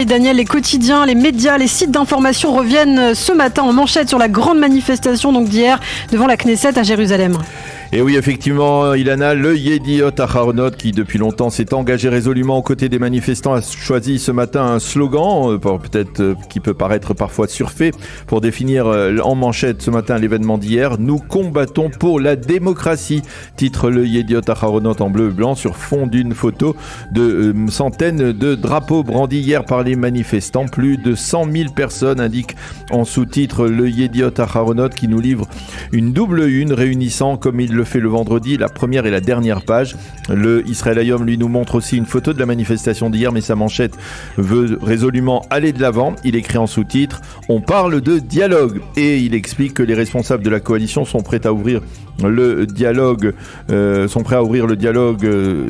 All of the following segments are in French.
Daniel, les quotidiens, les médias, les sites d'information reviennent ce matin en manchette sur la grande manifestation donc d'hier devant la Knesset à Jérusalem. Et oui, effectivement, Ilana, le Yediot Aharonot, qui depuis longtemps s'est engagé résolument aux côtés des manifestants, a choisi ce matin un slogan, peut-être qui peut paraître parfois surfait, pour définir en manchette ce matin l'événement d'hier. Nous combattons pour la démocratie, titre le Yediot Aharonot en bleu et blanc sur fond d'une photo de centaines de drapeaux brandis hier par les manifestants. Plus de 100 000 personnes, indique en sous-titre le Yediot Aharonot, qui nous livre une double une réunissant, comme il le fait le vendredi, la première et la dernière page. Le Israël Hayom lui nous montre aussi une photo de la manifestation d'hier, mais sa manchette veut résolument aller de l'avant. Il écrit en sous-titre « On parle de dialogue » et il explique que les responsables de la coalition sont prêts à ouvrir le dialogue,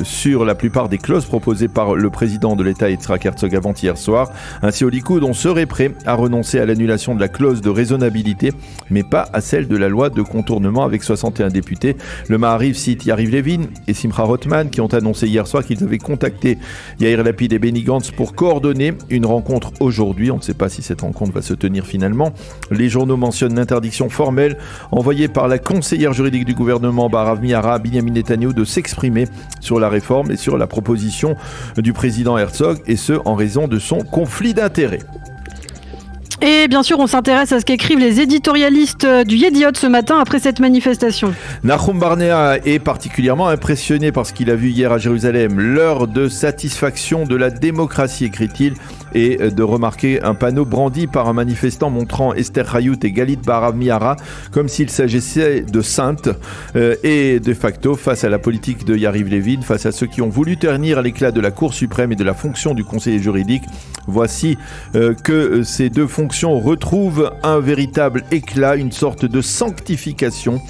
sur la plupart des clauses proposées par le président de l'État Yitzhak Herzog avant-hier soir. Ainsi, au Likoud, on serait prêt à renoncer à l'annulation de la clause de raisonnabilité, mais pas à celle de la loi de contournement avec 61 députés. Le Maariv cite Yariv Levin et Simcha Rothman qui ont annoncé hier soir qu'ils avaient contacté Yair Lapid et Benny Gantz pour coordonner une rencontre aujourd'hui. On ne sait pas si cette rencontre va se tenir finalement. Les journaux mentionnent l'interdiction formelle envoyée par la conseillère juridique du gouvernement Barav Miara à Binyamin Netanyahou de s'exprimer sur la réforme et sur la proposition du président Herzog, et ce en raison de son conflit d'intérêts. Et bien sûr, on s'intéresse à ce qu'écrivent les éditorialistes du Yediot ce matin après cette manifestation. Nahum Barnea est particulièrement impressionné par ce qu'il a vu hier à Jérusalem. L'heure de satisfaction de la démocratie, écrit-il, et de remarquer un panneau brandi par un manifestant montrant Esther Hayut et Galit Barav Miara comme s'il s'agissait de saintes, et de facto face à la politique de Yariv Levin, face à ceux qui ont voulu ternir l'éclat de la Cour suprême et de la fonction du conseiller juridique. Voici que ces deux fonctions retrouvent un véritable éclat, une sorte de sanctification.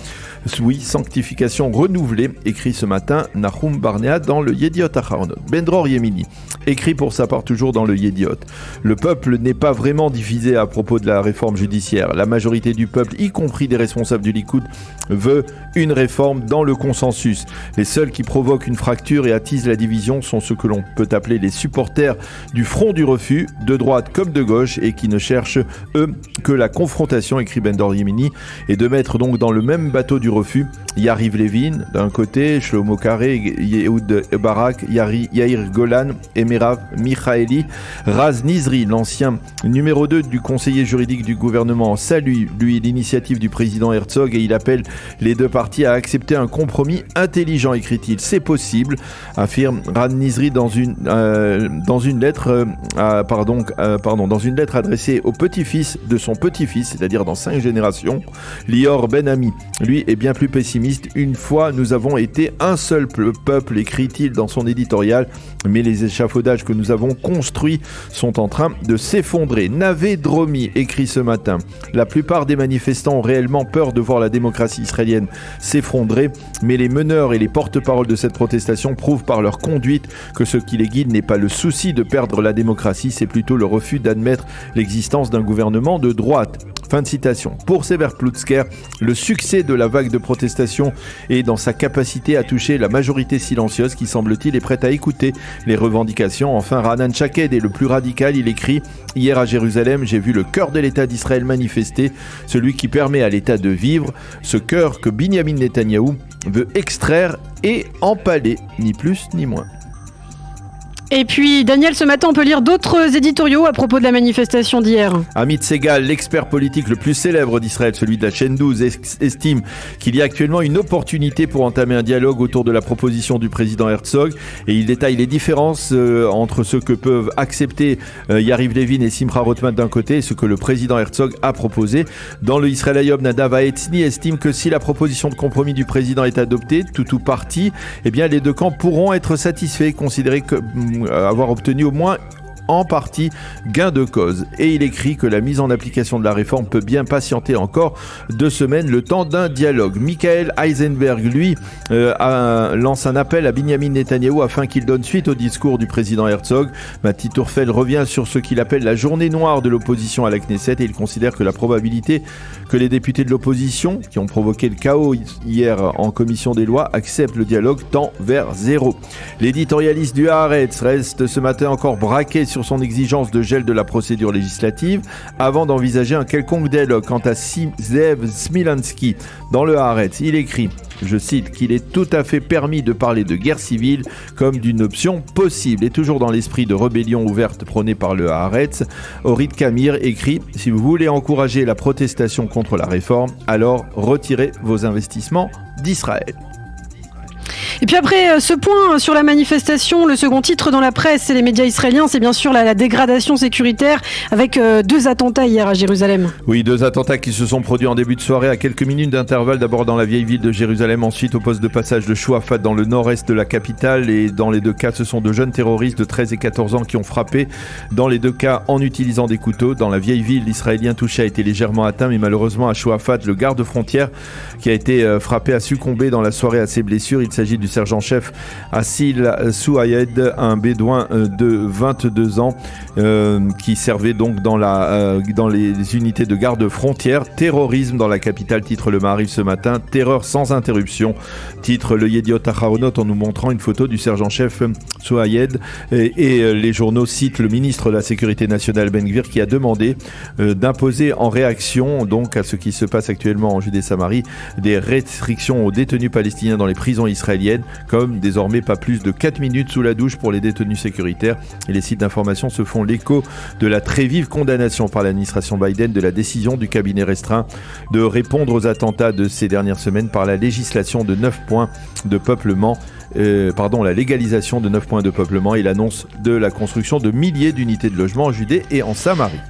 Oui, sanctification renouvelée, écrit ce matin Nahum Barnea dans le Yediot Aharonot. Ben-Dror Yemini écrit pour sa part toujours dans le Yediot. Le peuple n'est pas vraiment divisé à propos de la réforme judiciaire. La majorité du peuple, y compris des responsables du Likoud, veut une réforme dans le consensus. Les seuls qui provoquent une fracture et attisent la division sont ceux que l'on peut appeler les supporters du front du refus, de droite comme de gauche, et qui ne cherchent, eux, que la confrontation, écrit Ben-Dror Yemini, et de mettre donc dans le même bateau du refus Yariv Levin d'un côté, Shlomo Kareh, Yehoud Barak, Yair Golan et Merav Michaeli. Raz Nizri, l'ancien numéro 2 du conseiller juridique du gouvernement, salue lui l'initiative du président Herzog et il appelle les deux parties à accepter un compromis intelligent, écrit-il. C'est possible, affirme Raz Nizri dans une lettre adressée au petit-fils de son petit-fils, c'est-à-dire dans 5 générations. Lior Ben Ami, lui, est bien plus pessimiste. Une fois, nous avons été un seul peuple, écrit-il dans son éditorial, mais les échafaudages que nous avons construits sont en train de s'effondrer. Navé Dromi écrit ce matin: la plupart des manifestants ont réellement peur de voir la démocratie israélienne s'effondrer, mais les meneurs et les porte-paroles de cette protestation prouvent par leur conduite que ce qui les guide n'est pas le souci de perdre la démocratie, c'est plutôt le refus d'admettre l'existence d'un gouvernement de droite. Fin de citation. Pour Sever Plutzker, le succès de la vague de protestation est dans sa capacité à toucher la majorité silencieuse qui, semble-t-il, est prête à écouter les revendications. Enfin, Ranan Shaked est le plus radical. Il écrit: hier à Jérusalem, j'ai vu le cœur de l'État d'Israël manifester, celui qui permet à l'État de vivre, ce cœur que Binyamin Netanyahou veut extraire et empaler, ni plus ni moins. Et puis, Daniel, ce matin, on peut lire d'autres éditoriaux à propos de la manifestation d'hier. Amit Segal, l'expert politique le plus célèbre d'Israël, celui de la chaîne 12, estime qu'il y a actuellement une opportunité pour entamer un dialogue autour de la proposition du président Herzog. Et il détaille les différences entre ce que peuvent accepter Yariv Levin et Simcha Rothman d'un côté et ce que le président Herzog a proposé. Dans le Israël Hayom, Nadav Haetzny estime que si la proposition de compromis du président est adoptée, tout ou partie, eh bien les deux camps pourront être satisfaits, considérés que avoir obtenu au moins en partie gain de cause. Et il écrit que la mise en application de la réforme peut bien patienter encore 2 semaines, le temps d'un dialogue. Michael Heisenberg, lui, lance un appel à Binyamin Netanyahou afin qu'il donne suite au discours du président Herzog. Mati Tourfel revient sur ce qu'il appelle la journée noire de l'opposition à la Knesset et il considère que la probabilité que les députés de l'opposition, qui ont provoqué le chaos hier en commission des lois, acceptent le dialogue tend vers 0. L'éditorialiste du Haaretz reste ce matin encore braqué sur sur son exigence de gel de la procédure législative avant d'envisager un quelconque dialogue. Quant à Zeev Smilansky, dans le Haaretz, il écrit, je cite, qu'il est tout à fait permis de parler de guerre civile comme d'une option possible. Et toujours dans l'esprit de rébellion ouverte prôné par le Haaretz, Orit Kamir écrit, si vous voulez encourager la protestation contre la réforme, alors retirez vos investissements d'Israël. Et puis après ce point sur la manifestation, le second titre dans la presse et les médias israéliens, c'est bien sûr la dégradation sécuritaire avec 2 attentats hier à Jérusalem. Oui, 2 attentats qui se sont produits en début de soirée à quelques minutes d'intervalle. D'abord dans la vieille ville de Jérusalem, ensuite au poste de passage de Chouafat dans le nord-est de la capitale. Et dans les 2 cas, ce sont de jeunes terroristes de 13 et 14 ans qui ont frappé. Dans les 2 cas, en utilisant des couteaux. Dans la vieille ville, l'Israélien touché a été légèrement atteint, mais malheureusement à Chouafat, le garde-frontière qui a été frappé a succombé dans la soirée à ses blessures. Il s'agit du sergent-chef Assil Souayed, un bédouin de 22 ans qui servait donc dans les unités de garde-frontière. Terrorisme dans la capitale, titre le Maariv ce matin. Terreur sans interruption, titre le Yediot Aharonot en nous montrant une photo du sergent-chef Souayed. Et les journaux citent le ministre de la Sécurité nationale Ben Gvir qui a demandé d'imposer en réaction donc à ce qui se passe actuellement en Judée-Samarie des restrictions aux détenus palestiniens dans les prisons israéliennes, comme désormais pas plus de 4 minutes sous la douche pour les détenus sécuritaires. Et les sites d'information se font l'écho de la très vive condamnation par l'administration Biden de la décision du cabinet restreint de répondre aux attentats de ces dernières semaines par la législation de 9 points de peuplement. La légalisation de 9 points de peuplement et l'annonce de la construction de milliers d'unités de logement en Judée et en Samarie.